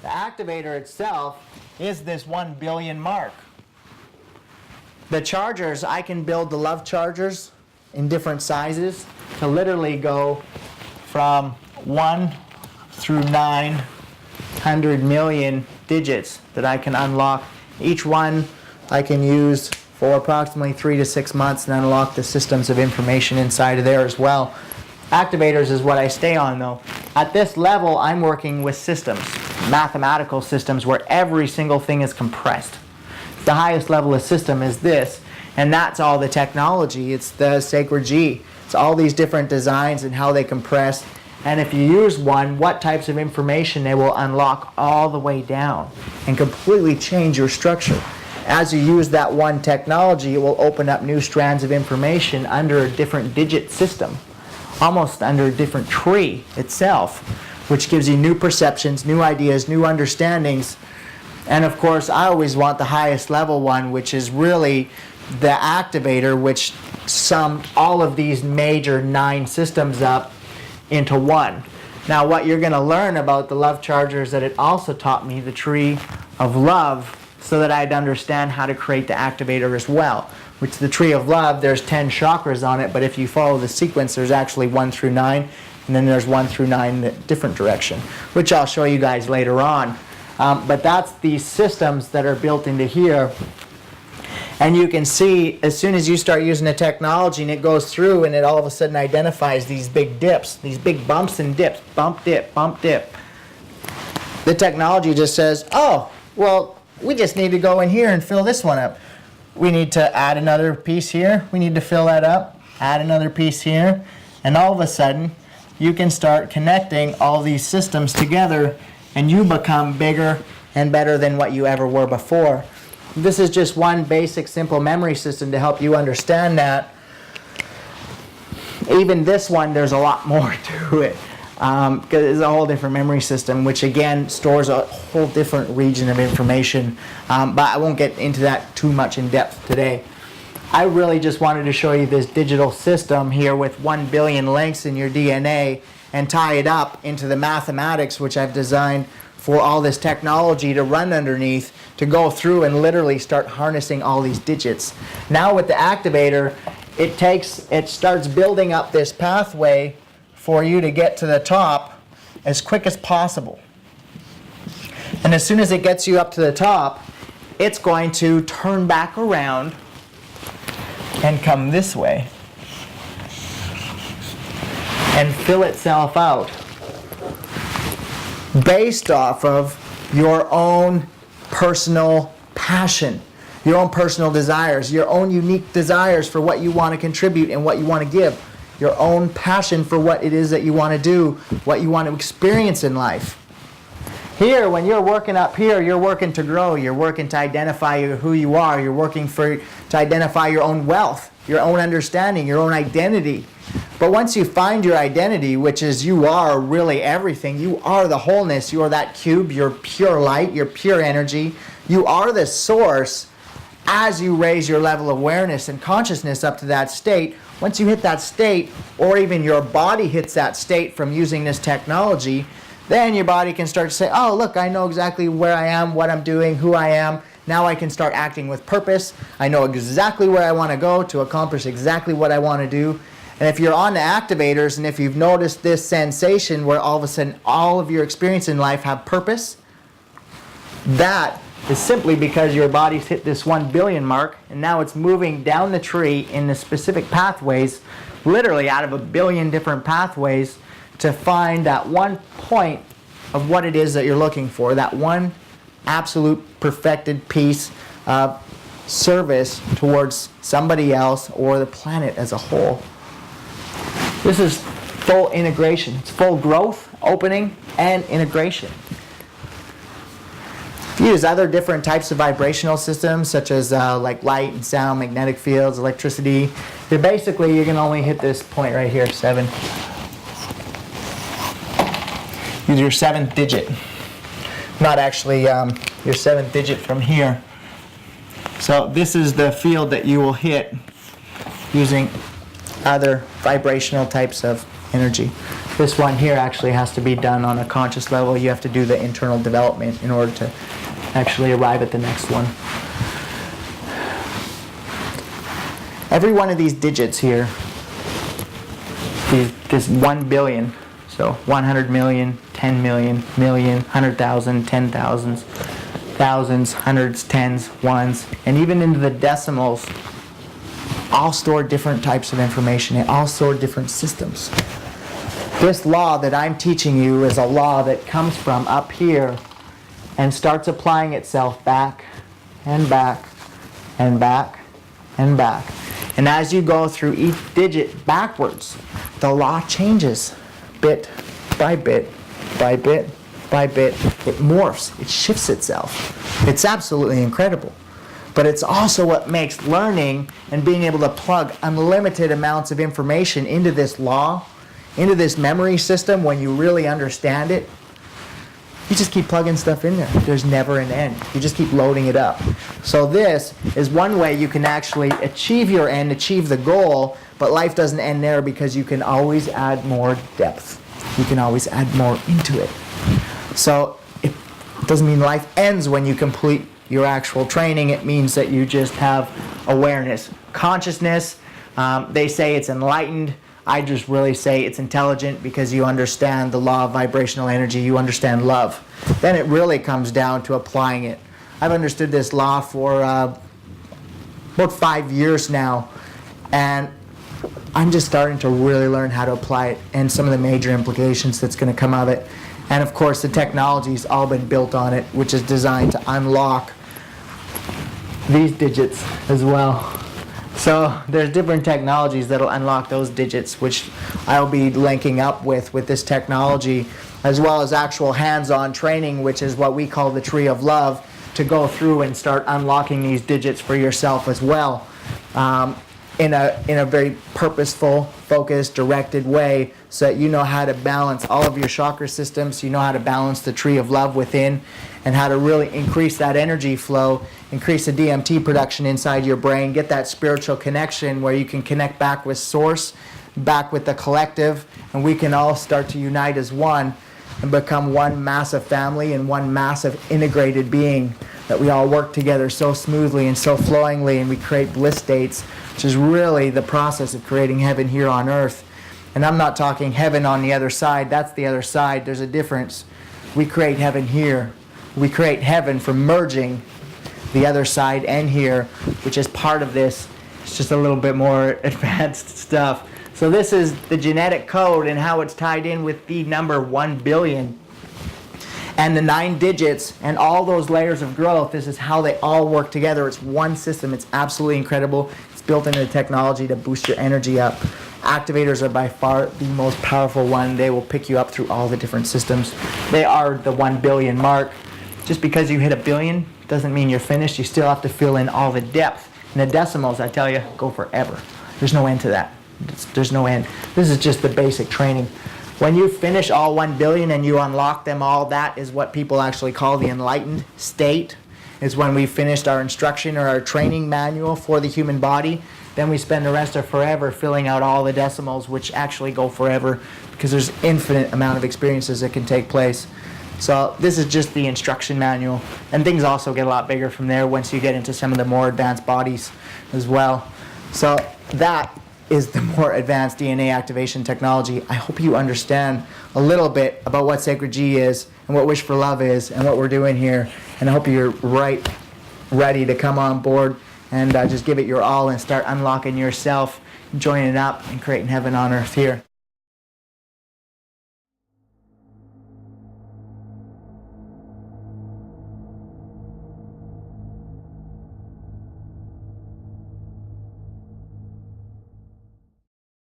The activator itself is this 1 billion mark. The chargers, I can build the love chargers in different sizes to literally go from 1 through 900 million digits that I can unlock. Each one I can use for approximately 3 to 6 months and unlock the systems of information inside of there as well. Activators is what I stay on though. At this level, I'm working with systems, mathematical systems where every single thing is compressed. The highest level of system is this, and that's all the technology. It's the sacred G. It's all these different designs and how they compress. And if you use one, what types of information they will unlock all the way down and completely change your structure. As you use that one technology, it will open up new strands of information under a different digit system, almost under a different tree itself, which gives you new perceptions, new ideas, new understandings. And of course, I always want the highest level one, which is really the activator, which summed all of these major 9 systems up into one. Now what you're going to learn about the love chargers that it also taught me, the tree of love, so that I'd understand how to create the activator as well. Which the tree of love, there's 10 chakras on it, but if you follow the sequence, there's actually 1 through 9, and then there's 1 through 9 in a different direction, which I'll show you guys later on. But that's these systems that are built into here. And you can see as soon as you start using the technology and it goes through and it all of a sudden identifies these big dips, these big bumps and dips, bump, dip, bump, dip. The technology just says, oh, well, we just need to go in here and fill this one up. We need to add another piece here. We need to fill that up, add another piece here. And all of a sudden, you can start connecting all these systems together and you become bigger and better than what you ever were before. This is just one basic simple memory system to help you understand that. Even this one, there's a lot more to it because it's a whole different memory system, which again stores a whole different region of information. But I won't get into that too much in depth today. I really just wanted to show you this digital system here with 1 billion links in your DNA and tie it up into the mathematics which I've designed for all this technology to run underneath, to go through and literally start harnessing all these digits. Now with the activator, it starts building up this pathway for you to get to the top as quick as possible. And as soon as it gets you up to the top, it's going to turn back around and come this way and fill itself out based off of your own personal passion, your own personal desires, your own unique desires for what you want to contribute and what you want to give, your own passion for what it is that you want to do, what you want to experience in life. Here, when you're working up here, you're working to grow, you're working to identify who you are, you're working to identify your own wealth, your own understanding, your own identity. But once you find your identity, which is you are really everything, you are the wholeness, you are that cube, you're pure light, you're pure energy, you are the source. As you raise your level of awareness and consciousness up to that state, once you hit that state, or even your body hits that state from using this technology, then your body can start to say, oh, look, I know exactly where I am, what I'm doing, who I am. Now I can start acting with purpose. I know exactly where I want to go to accomplish exactly what I want to do. And if you're on the activators, and if you've noticed this sensation where all of a sudden all of your experience in life have purpose, that is simply because your body's hit this 1 billion mark, and now it's moving down the tree in the specific pathways, literally out of 1 billion different pathways, to find that one point of what it is that you're looking for, that one absolute perfected piece of service towards somebody else or the planet as a whole. This is full integration. It's full growth, opening, and integration. If you use other different types of vibrational systems, such as like light and sound, magnetic fields, electricity, you're going to only hit this point right here, 7. Use your 7th digit. Not actually your 7th digit from here. So this is the field that you will hit using other vibrational types of energy. This one here actually has to be done on a conscious level. You have to do the internal development in order to actually arrive at the next one. Every one of these digits here, this 1 billion, so 100 million, 10 million, million, 100,000, 10,000s, thousands, hundreds, tens, ones, and even into the decimals, all store different types of information. They all store different systems. This law that I'm teaching you is a law that comes from up here and starts applying itself back and back and back and back. And as you go through each digit backwards, the law changes bit by bit by bit by bit. It morphs, it shifts itself. It's absolutely incredible. But it's also what makes learning and being able to plug unlimited amounts of information into this law, into this memory system when you really understand it. You just keep plugging stuff in there. There's never an end. You just keep loading it up. So this is one way you can actually achieve your end, achieve the goal, but life doesn't end there because you can always add more depth. You can always add more into it. So it doesn't mean life ends when you complete your actual training. It means that you just have awareness. Consciousness, they say it's enlightened. I just really say it's intelligent because you understand the law of vibrational energy, you understand love. Then it really comes down to applying it. I've understood this law for about 5 years now, and I'm just starting to really learn how to apply it and some of the major implications that's going to come of it. And of course the technology's all been built on it, which is designed to unlock these digits as well. So there's different technologies that'll unlock those digits, which I'll be linking up with this technology, as well as actual hands-on training, which is what we call the Tree of Love, to go through and start unlocking these digits for yourself as well, in a very purposeful, focused, directed way, so that you know how to balance all of your chakra systems, you know how to balance the Tree of Love within, and how to really increase that energy flow, increase the DMT production inside your brain, get that spiritual connection where you can connect back with Source, back with the collective, and we can all start to unite as one and become one massive family and one massive integrated being, that we all work together so smoothly and so flowingly, and we create bliss states, which is really the process of creating heaven here on earth. And I'm not talking heaven on the other side. That's the other side. There's a difference. We create heaven here. We create heaven from merging the other side and here, which is part of this. It's just a little bit more advanced stuff. So this is the genetic code and how it's tied in with the number 1 billion. And the 9 digits and all those layers of growth, this is how they all work together. It's one system. It's absolutely incredible. It's built into the technology to boost your energy up. Activators are by far the most powerful one. They will pick you up through all the different systems. They are the 1 billion mark. Just because you hit 1 billion doesn't mean you're finished. You still have to fill in all the depth. And the decimals, I tell you, go forever. There's no end to that. There's no end. This is just the basic training. When you finish all 1 billion and you unlock them all, that is what people actually call the enlightened state. Is when we finished our instruction or our training manual for the human body. Then we spend the rest of forever filling out all the decimals, which actually go forever because there's infinite amount of experiences that can take place. So this is just the instruction manual, and things also get a lot bigger from there once you get into some of the more advanced bodies as well. So that is the more advanced DNA activation technology. I hope you understand a little bit about what Sacred G is and what Wish for Love is and what we're doing here, and I hope you're ready to come on board and just give it your all and start unlocking yourself, joining up and creating heaven on earth here.